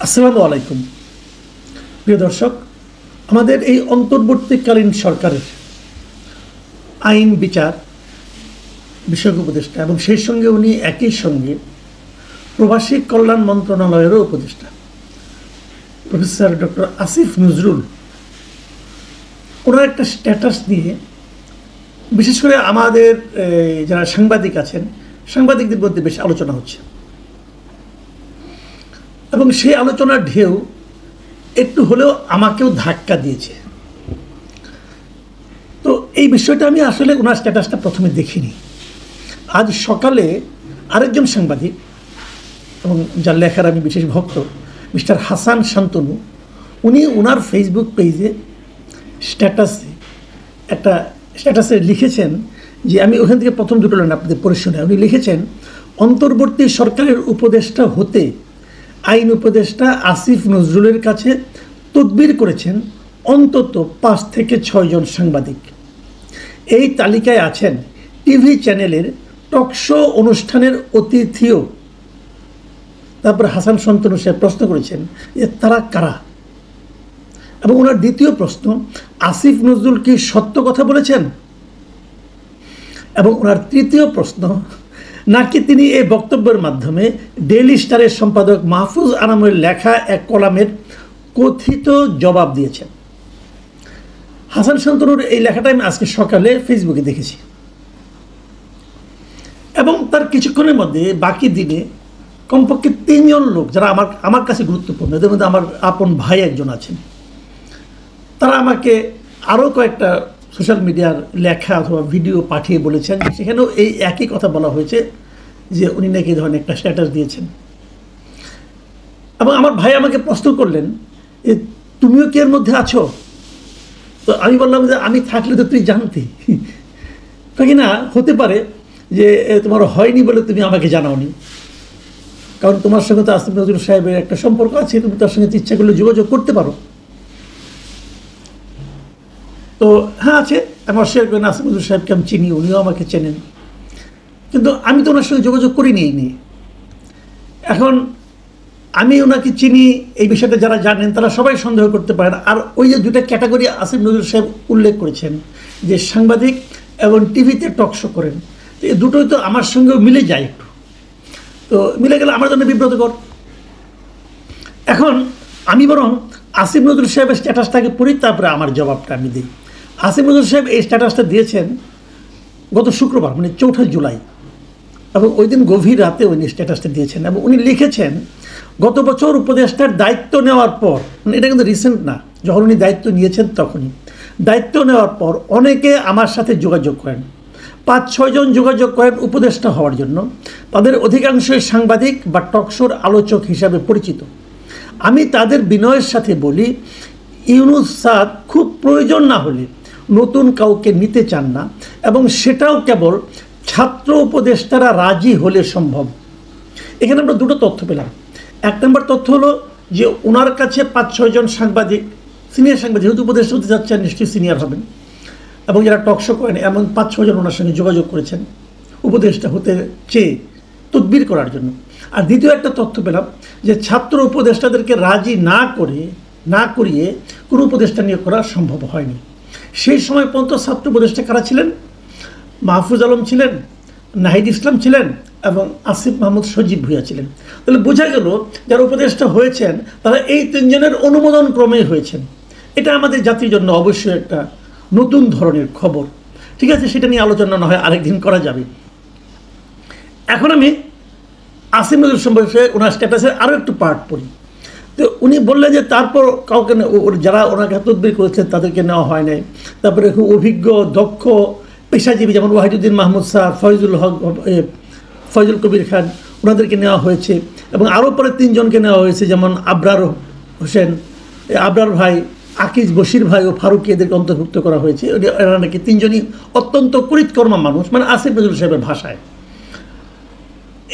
আসসালামু আলাইকুম প্রিয় দর্শক, আমাদের এই অন্তর্বর্তীকালীন সরকারের আইন বিচার বিষয়ক উপদেষ্টা এবং সেই সঙ্গে উনি একই সঙ্গে প্রবাসী কল্যাণ মন্ত্রণালয়েরও উপদেষ্টা প্রফেসর ডক্টর আসিফ নজরুল, ওনার একটা স্ট্যাটাস নিয়ে বিশেষ করে আমাদের যারা সাংবাদিক আছেন সাংবাদিকদের মধ্যে বেশ আলোচনা হচ্ছে এবং সেই আলোচনার ঢেউ একটু হলেও আমাকেও ধাক্কা দিয়েছে। তো এই বিষয়টা আমি আসলে ওনার স্ট্যাটাসটা প্রথমে দেখিনি। আজ সকালে আরেকজন সাংবাদিক এবং যার লেখার আমি বিশেষ ভক্ত মিস্টার হাসান শান্তনু, উনি ওনার ফেসবুক পেজে স্ট্যাটাসে লিখেছেন যে আমি ওখান থেকে প্রথম দুটো লাইন আপনাদের পড়ে শোনাই। উনি লিখেছেন, অন্তর্বর্তী সরকারের উপদেষ্টা হতে আইন উপদেষ্টা আসিফ নজরুলের কাছে তদবির করেছেন অন্তত 5 থেকে 6 জন সাংবাদিক। এই তালিকায় আছেন টিভি চ্যানেলের টকশো অনুষ্ঠানের অতিথিও। তারপর হাসান শান্তনু সাহেব প্রশ্ন করেছেন যে তারা কারা, এবং ওনার দ্বিতীয় প্রশ্ন, আসিফ নজরুল কি সত্য কথা বলেছেন, এবং ওনার তৃতীয় প্রশ্ন, নাকি তিনি এই বক্তব্যের মাধ্যমে ডেইলি স্টারের সম্পাদক মাহফুজ আনামের লেখা এক কলামের কথিত জবাব দিয়েছেন। হাসান শান্তনুর এই লেখাটা আমি আজকে সকালে ফেসবুকে দেখেছি এবং তার কিছুক্ষণের মধ্যে বাকি দিনে কমপক্ষে 3 জন লোক যারা আমার কাছে গুরুত্বপূর্ণ, এদের মধ্যে আমার আপন ভাই একজন আছেন, তারা আমাকে আরও কয়েকটা সোশ্যাল মিডিয়ার লেখা অথবা ভিডিও পাঠিয়ে বলেছেন, সেখানেও এই একই কথা বলা হয়েছে যে উনি নাকি এই ধরনের একটা স্ট্যাটাস দিয়েছেন। এবং আমার ভাই আমাকে প্রশ্ন করলেন যে তুমিও কি এর মধ্যে আছো? তো আমি বললাম যে আমি থাকলে তো তুই জানতি, নাকি না হতে পারে যে তোমার হয়নি বলে তুমি আমাকে জানাওনি, কারণ তোমার সঙ্গে তো আসিফ নজরুল সাহেবের একটা সম্পর্ক আছে, তুমি তার সঙ্গে ইচ্ছা করলে যোগাযোগ করতে পারো। তো হ্যাঁ আছে, আমি অস্বীকার করি না, আসিফ নজরুল সাহেবকে আমি চিনি, উনিও আমাকে চেনেন, কিন্তু আমি তো ওনার সঙ্গে যোগাযোগ করিনি এই নিয়ে। এখন আমি ওনাকে চিনি এই বিষয়টা যারা জানেন তারা সবাই সন্দেহ করতে পারেন। আর ওই যে দুটা ক্যাটাগরি আসিফ নজরুল সাহেব উল্লেখ করেছেন যে সাংবাদিক এবং টিভিতে টকশো করেন, এই দুটোই তো আমার সঙ্গেও মিলে যায় একটু, তো মিলে গেলে আমার জন্য বিব্রতকর। এখন আমি বরং আসিফ নজরুল সাহেবের স্ট্যাটাসটাকে পড়ি, তারপরে আমার জবাবটা আমি দিই। আসিফ নজরুল সাহেব এই স্ট্যাটাসটা দিয়েছেন গত শুক্রবার, মানে 4 জুলাই, এবং ওই দিন গভীর রাতে উনি স্ট্যাটাসটা দিয়েছেন এবং উনি লিখেছেন, গত বছর উপদেষ্টার দায়িত্ব নেওয়ার পর, মানে এটা কিন্তু রিসেন্ট না, যখন উনি দায়িত্ব নিয়েছেন তখনই, দায়িত্ব নেওয়ার পর অনেকে আমার সাথে যোগাযোগ করেন, 5-6 জন যোগাযোগ করেন উপদেষ্টা হওয়ার জন্য। তাদের অধিকাংশই সাংবাদিক বা টকশোর আলোচক হিসাবে পরিচিত। আমি তাদের বিনয়ের সাথে বলি, ইউনূস স্যার খুব প্রয়োজন না হলে নতুন কাউকে নিতে চান না, এবং সেটাও কেবল ছাত্র উপদেষ্টারা রাজি হলে সম্ভব। এখানে আমরা দুটো তথ্য পেলাম। 1 নম্বর তথ্য হলো যে ওনার কাছে 5-6 জন সাংবাদিক, সিনিয়র সাংবাদিক, যেহেতু উপদেষ্টা হতে যাচ্ছেন নিশ্চয়ই সিনিয়র হবেন, এবং যারা টকশো করেন এমন 5-6 জন ওনার সঙ্গে যোগাযোগ করেছেন উপদেষ্টা হতে চেয়ে তদবির করার জন্য। আর দ্বিতীয় একটা তথ্য পেলাম যে ছাত্র উপদেষ্টাদেরকে রাজি না করিয়ে কোনো উপদেষ্টা নিয়োগ করা সম্ভব হয়নি। সেই সময় পর্যন্ত ছাত্র উপদেষ্টা কারা ছিলেন? মাহফুজ আলম ছিলেন, নাহিদ ইসলাম ছিলেন, এবং আসিফ মাহমুদ সজীব ভুঁইয়া ছিলেন। তাহলে বোঝা গেল যারা উপদেষ্টা হয়েছেন তারা এই 3 জনের অনুমোদন ক্রমেই হয়েছেন। এটা আমাদের জাতির জন্য অবশ্যই একটা নতুন ধরনের খবর। ঠিক আছে, সেটা নিয়ে আলোচনা না হয় আরেকদিন করা যাবে। এখন আমি আসিফ নজরুল সম্পর্কে ওনার স্ট্যাটাসের আরও একটু পার্ট পড়ি। তো উনি বললেন যে তারপর কাউকে যারা ওনাকে তদবির করেছেন তাদেরকে নেওয়া হয় নাই। তারপরে খুব অভিজ্ঞ দক্ষ পেশাজীবী যেমন ওয়াহিদুদ্দিন মাহমুদ স্যার, ফয়জুল কবির খান, ওনাদেরকে নেওয়া হয়েছে, এবং আরও পরে 3 জনকে নেওয়া হয়েছে, যেমন আবরার হোসেন, আবরার ভাই, আকিজ বশির ভাই ও ফারুকি, এদেরকে অন্তর্ভুক্ত করা হয়েছে। এরা নাকি 3 জনই অত্যন্ত করিতকর্মা মানুষ, মানে আসিফ নজরুল সাহেবের ভাষায়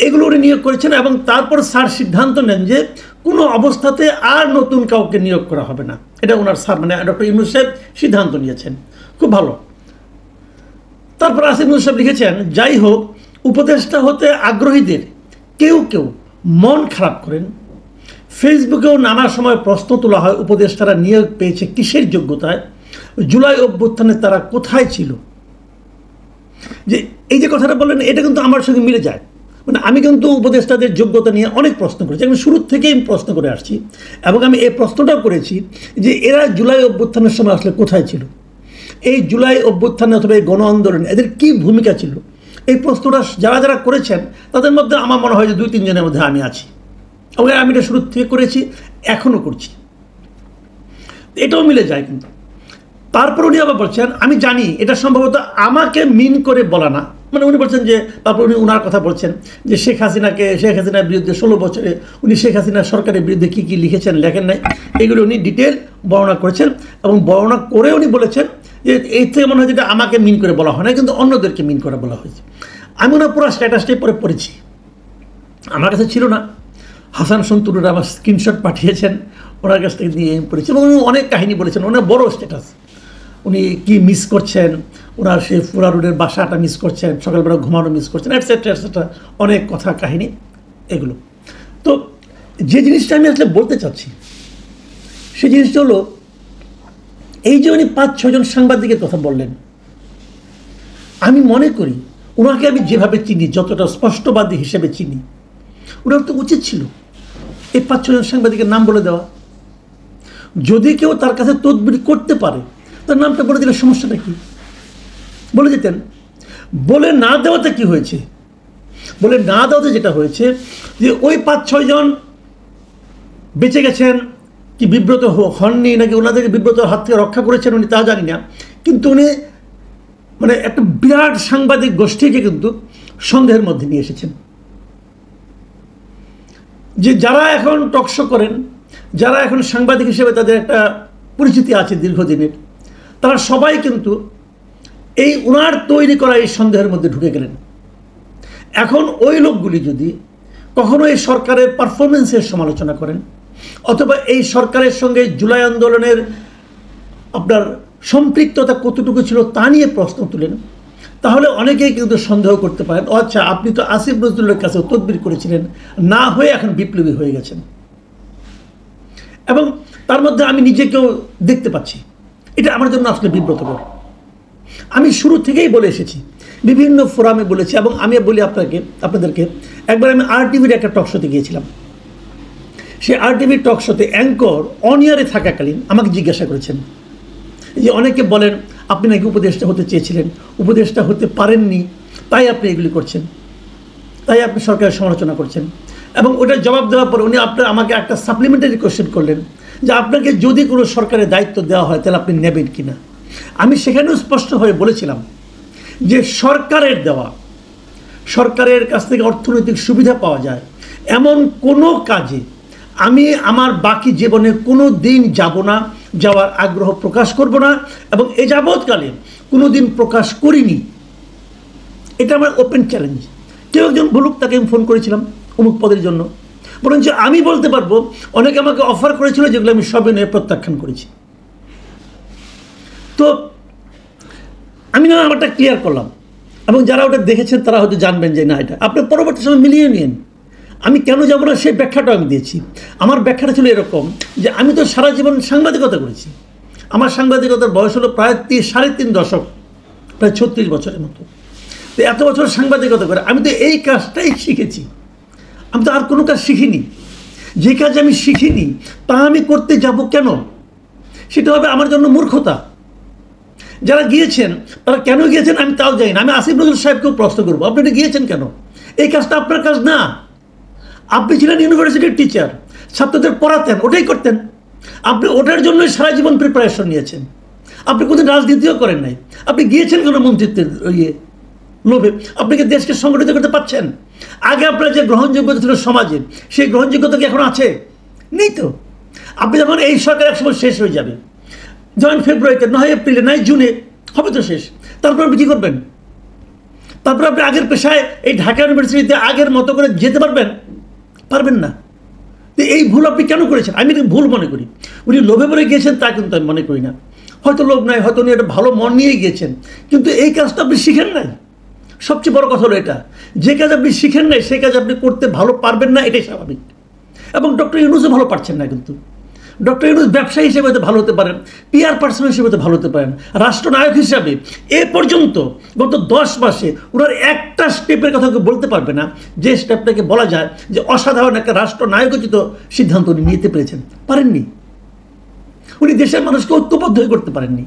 এগুলো উনি নিয়োগ করেছেন। এবং তারপর স্যার সিদ্ধান্ত নেন যে কোনো অবস্থাতে আর নতুন কাউকে নিয়োগ করা হবে না। এটা ওনার স্যার মানে ডক্টর ইউনূস সাহেব সিদ্ধান্ত নিয়েছেন, খুব ভালো। তারপর আসিফ নজরুল সাহেব লিখেছেন, যাই হোক, উপদেষ্টা হতে আগ্রহীদের কেউ কেউ মন খারাপ করেন, ফেসবুকেও নানা সময় প্রশ্ন তোলা হয় উপদেষ্টারা নিয়োগ পেয়েছে কিসের যোগ্যতায়, জুলাই অভ্যুত্থানে তারা কোথায় ছিল। যে এই যে কথাটা বললেন এটা কিন্তু আমার সঙ্গে মিলে যায়। মানে আমি কিন্তু উপদেষ্টাদের যোগ্যতা নিয়ে অনেক প্রশ্ন করেছি, আমি শুরু থেকেই প্রশ্ন করে আসছি এবং আমি এই প্রশ্নটাও করেছি যে এরা জুলাই অভ্যুত্থানের সময় আসলে কোথায় ছিল, এই জুলাই অভ্যুত্থানে অথবা এই গণ আন্দোলনে এদের কী ভূমিকা ছিল। এই প্রশ্নটা যারা যারা করেছেন তাদের মধ্যে আমার মনে হয় যে 2-3 জনের মধ্যে আমি আছি এবং আমি এটা শুরু থেকে করেছি, এখনও করছি। এটাও মিলে যায় কিন্তু। তারপর উনি আবার বলছেন আমি জানি এটা সম্ভবত আমাকে মিন করে বলা না, মানে উনি বলছেন যে তারপর উনি ওনার কথা বলছেন যে শেখ হাসিনার বিরুদ্ধে 16 বছরে উনি শেখ হাসিনা সরকারের বিরুদ্ধে কী কী লিখেছেন লেখেন নাই এগুলো উনি ডিটেল বর্ণনা করেছেন এবং বর্ণনা করে উনি বলেছেন যে এই থেকে মনে হয় যেটা আমাকে মিন করে বলা হয় না, কিন্তু অন্যদেরকে মিন করে বলা হয়েছে। আমি ওনার পুরো স্ট্যাটাসটাই পরে পড়েছি, আমার কাছে ছিল না। হাসান সন্তুর আমার স্ক্রিনশট পাঠিয়েছেন, ওনার কাছ থেকে দিয়ে পড়েছি এবং উনি অনেক কাহিনী বলেছেন, ওনার বড় স্ট্যাটাস, উনি কি মিস করছেন, ওনার সেই ফুরা রোডের বাসাটা মিস করছেন, সকালবেলা ঘুমানো মিস করছেন, এটসেট্রা এটসেট্রা, অনেক কথা কাহিনী এগুলো। তো যে জিনিসটা আমি আসলে বলতে চাচ্ছি সেই জিনিসটা হলো এই যে উনি 5-6 জন সাংবাদিকের কথা বললেন, আমি মনে করি ওনাকে আমি যেভাবে চিনি, যতটা স্পষ্টবাদী হিসেবে চিনি, ওনার তো উচিত ছিল এই 5-6 জন সাংবাদিকের নাম বলে দেওয়া। যদি কেউ তার কাছে তদবির করতে পারে তার নামটা বলে দিলে সমস্যাটা কি, বলে দিতেন। বলে না দেওয়াতে কি হয়েছে, বলে না দেওয়াতে যেটা হয়েছে যে ওই 5-6 জন বেঁচে গেছেন কি বিব্রত হননি, নাকি ওনাদেরকে বিব্রত হাত থেকে রক্ষা করেছেন উনি, তা জানি না, কিন্তু উনি মানে একটা বিরাট সাংবাদিক গোষ্ঠীকে কিন্তু সন্দেহের মধ্যে নিয়ে এসেছেন। যে যারা এখন টকশো করেন, যারা এখন সাংবাদিক হিসেবে তাদের একটা পরিচিতি আছে দীর্ঘদিনের, তারা সবাই কিন্তু এই ওনার তৈরি করা এই সন্দেহের মধ্যে ঢুকে গেলেন। এখন ওই লোকগুলি যদি কখনো এই সরকারের পারফরমেন্সের সমালোচনা করেন অথবা এই সরকারের সঙ্গে জুলাই আন্দোলনের আপনার সম্পৃক্ততা কতটুকু ছিল তা নিয়ে প্রশ্ন তুলেন, তাহলে অনেকেই কিন্তু সন্দেহ করতে পারেন আচ্ছা আপনি তো আসিফ নজরুলের কাছেও তদবির করেছিলেন, না হয়ে এখন বিপ্লবী হয়ে গেছেন। এবং তার মধ্যে আমি নিজেকেও দেখতে পাচ্ছি, এটা আমার জন্য আসলে বিব্রতকর। আমি শুরু থেকেই বলে এসেছি, বিভিন্ন ফোরামে বলেছি এবং আমি বলি আপনাদেরকে, একবার আমি RTVর একটা টক শোতে গিয়েছিলাম। সেই RTVর টক শোতে অ্যাঙ্কর অন ইয়ারে থাকাকালীন আমাকে জিজ্ঞাসা করেছেন যে অনেকে বলেন আপনি নাকি উপদেষ্টা হতে চেয়েছিলেন, উপদেষ্টা হতে পারেননি, তাই আপনি এগুলি করছেন, তাই আপনি সরকারের সমালোচনা করছেন। এবং ওটার জবাব দেওয়ার পর উনি আমাকে একটা সাপ্লিমেন্টারি কোয়েশ্চেন করলেন যে আপনাকে যদি কোনো সরকারের দায়িত্ব দেওয়া হয় তাহলে আপনি নেবেন কি না। আমি সেখানেও স্পষ্টভাবে বলেছিলাম যে সরকারের কাছ থেকে অর্থনৈতিক সুবিধা পাওয়া যায় এমন কোনো কাজে আমি আমার বাকি জীবনে কোনো দিন যাব না, যাওয়ার আগ্রহ প্রকাশ করব না এবং এ যাবৎকালে কোনো দিন প্রকাশ করিনি। এটা আমার ওপেন চ্যালেঞ্জ। কেউ একজন বলুক, তাকে আমি ফোন করেছিলাম অমুক পদের জন্য, বরঞ্চ আমি বলতে পারবো অনেকে আমাকে অফার করেছিল যেগুলো আমি সবে নিয়ে প্রত্যাখ্যান করেছি। তো আমি না আমারটা ক্লিয়ার করলাম এবং যারা ওটা দেখেছেন তারা হয়তো জানবেন যে না, এটা আপনি পরবর্তী সময় মিলিয়ে নিন। আমি কেন যাবো না সেই ব্যাখ্যাটাও আমি দিয়েছি। আমার ব্যাখ্যাটা ছিল এরকম যে আমি তো সারা জীবন সাংবাদিকতা করেছি, আমার সাংবাদিকতার বয়স হলো প্রায় 3.5 দশক, প্রায় 36 বছরের মতো। তো এত বছর সাংবাদিকতা করে আমি তো এই কাজটাই শিখেছি, আমি তো আর কোনো কাজ শিখিনি। যে কাজ আমি শিখিনি তা আমি করতে যাব কেন, সেটা হবে আমার জন্য মূর্খতা। যারা গিয়েছেন তারা কেন গিয়েছেন আমি তাও জানি না। আমি আসিফ নজরুল সাহেবকেও প্রশ্ন করবো, আপনি এটা গিয়েছেন কেন? এই কাজটা আপনার কাজ না। আপনি ছিলেন ইউনিভার্সিটির টিচার, ছাত্রদের পড়াতেন, ওটাই করতেন। আপনি ওটার জন্যই সারা জীবন প্রিপারেশন নিয়েছেন। আপনি কোনোদিন রাজনীতিও করেন নাই। আপনি গিয়েছেন কোনো মন্ত্রিত্বের লোভে? আপনি কি দেশকে সংগঠিত করতে পারছেন? আগে আপনার যে গ্রহণযোগ্যতা ছিল সমাজে, সেই গ্রহণযোগ্যতা কি এখন আছে? নেই তো। আপনি যখন এই সরকার একসময় শেষ হয়ে যাবে, যেমন ফেব্রুয়ারিতে, নয় এপ্রিলে, নয় জুনে হবে তো শেষ, তারপর আপনি কী করবেন? তারপর আপনি আগের পেশায় এই ঢাকা ইউনিভার্সিটিতে আগের মতো করে যেতে পারবেন না। তো এই ভুল আপনি কেন করেছেন? আমি এটা ভুল মনে করি। উনি লোভে পড়ে গিয়েছেন তা কিন্তু আমি মনে করি না। হয়তো লোভ নাই, হয়তো উনি একটা ভালো মন নিয়ে গিয়েছেন, কিন্তু এই কাজটা আপনি শিখেন নাই। সবচেয়ে বড় কথা হলো এটা, যে কাজ আপনি শিখেন নাই সেই কাজ আপনি করতে ভালো পারবেন না, এটাই স্বাভাবিক। এবং ডক্টর ইউনূসও ভালো পারছেন না। কিন্তু ডক্টর ইউনূস ব্যবসায়ী হিসেবে হয়তো ভালো হতে পারেন, পিআর পার্সন হিসেবে হয়তো ভালো হতে পারেন, রাষ্ট্রনায়ক হিসাবে এ পর্যন্ত গত 10 মাসে ওনার একটা স্টেপের কথা কেউ বলতে পারবে না যে স্টেপটাকে বলা যায় যে অসাধারণ একটা রাষ্ট্রনায়কোচিত সিদ্ধান্ত উনি নিতে পেরেছেন। পারেননি। উনি দেশের মানুষকে ঐক্যবদ্ধ করতে পারেননি,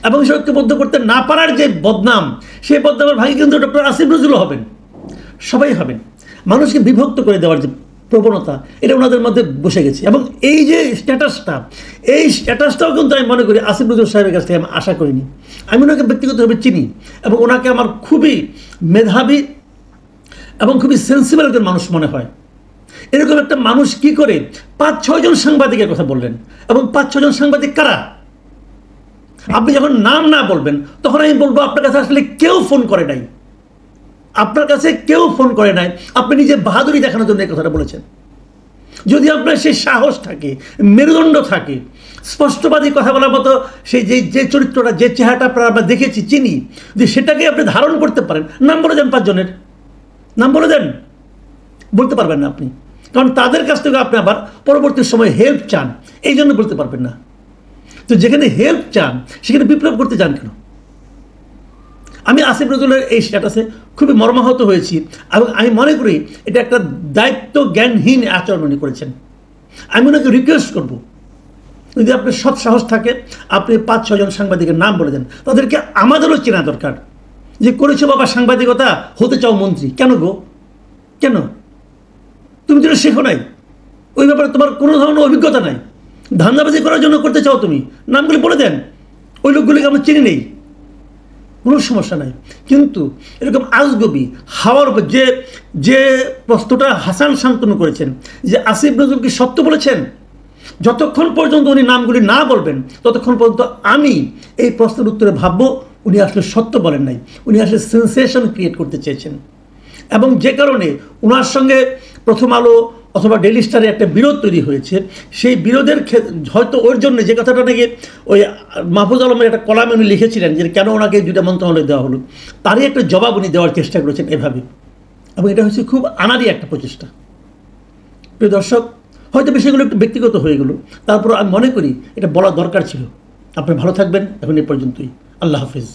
এবং সে ঐক্যবদ্ধ করতে না পারার যে বদনাম, সেই বদনামের ভাগে কিন্তু ডক্টর আসিফ নজরুলও হবেন, সবাই হবেন। মানুষকে বিভক্ত করে দেওয়ার যে প্রবণতা, এটা ওনাদের মধ্যে বসে গেছে। এবং এই যে স্ট্যাটাসটাও কিন্তু আমি মনে করি আসিফ নজরুল সাহেবের কাছ থেকে আমি আশা করিনি। আমি ওনাকে ব্যক্তিগতভাবে চিনি এবং ওনাকে আমার খুবই মেধাবী এবং খুবই সেন্সিবল একজন মানুষ মনে হয়। এরকম একটা মানুষ কি করে 5-6 জন সাংবাদিকের কথা বললেন? এবং 5-6 জন সাংবাদিক কারা? আপনি যখন নাম না বলবেন তখন আমি বলবো আপনার কাছে আসলে কেউ ফোন করে নাই, আপনার কাছে কেউ ফোন করে নাই। আপনি নিজে বাহাদুরি দেখানোর জন্য এই কথাটা বলেছেন। যদি আপনার সেই সাহস থাকে, মেরুদণ্ড থাকে, স্পষ্টবাদী কথা বলার মতো সেই যে চরিত্রটা, যে চেহারাটা আমরা দেখেছি, চিনি, যে সেটাকে আপনি ধারণ করতে পারেন, নাম বলে দেন 5 জনের নাম বলে দেন। বলতে পারবেন না আপনি, কারণ তাদের কাছ থেকে আপনি আবার পরবর্তী সময় হেল্প চান, এই জন্য বলতে পারবেন না। তো যেখানে হেল্প চান সেখানে বিপ্লব করতে চান কেন? আমি আসিফ নজরুলের এই স্ট্যাটাসে খুবই মর্মাহত হয়েছি এবং আমি মনে করি এটা একটা দায়িত্ব জ্ঞানহীন আচরণ উনি করেছেন। আমি ওনাকে রিকোয়েস্ট করব, যদি আপনার সৎ সাহস থাকে আপনি 5-6 জন সাংবাদিকের নাম বলে দেন। তাদেরকে আমাদেরও চেনা দরকার যে করেছো বাবা সাংবাদিকতা, হতে চাও মন্ত্রী। কেন গো? কেন? তুমি যেটা শেখো নাই, ওই ব্যাপারে তোমার কোনো ধরনের অভিজ্ঞতা নাই, ধান্দাবাজি করার জন্য করতে চাও তুমি, নামগুলি বলে দেন। ওই লোকগুলিকে আমরা চিনি নেই, কোনো সমস্যা নাই। কিন্তু এরকম আজগবি হাওয়ার উপর যে প্রশ্নটা হাসান শান্তনু করেছেন যে আসিফ নজরুল কি সত্য বলেছেন, যতক্ষণ পর্যন্ত উনি নামগুলি না বলবেন ততক্ষণ পর্যন্ত আমি এই প্রশ্নের উত্তরে ভাববো উনি আসলে সত্য বলেন নাই, উনি আসলে সেন্সেশন ক্রিয়েট করতে চেয়েছেন। এবং যে কারণে ওনার সঙ্গে প্রথম আলো অথবা ডেইলি স্টারে একটা বিরোধ তৈরি হয়েছে, সেই বিরোধের হয়তো ওর জন্য যে কথাটা নাকি ওই মাহফুজ আলমের একটা কলামে উনি লিখেছিলেন যে কেন ওনাকে 2টা মন্ত্রণালয় দেওয়া হলো, তারই একটা জবাব উনি দেওয়ার চেষ্টা করেছেন এভাবে। এবং এটা হচ্ছে খুব আনাড়ি একটা প্রচেষ্টা। প্রিয় দর্শক, হয়তো বিষয়গুলো একটু ব্যক্তিগত হয়ে গেল, তারপর আমি মনে করি এটা বলা দরকার ছিল। আপনি ভালো থাকবেন। এখন এই পর্যন্তই। আল্লাহ হাফিজ।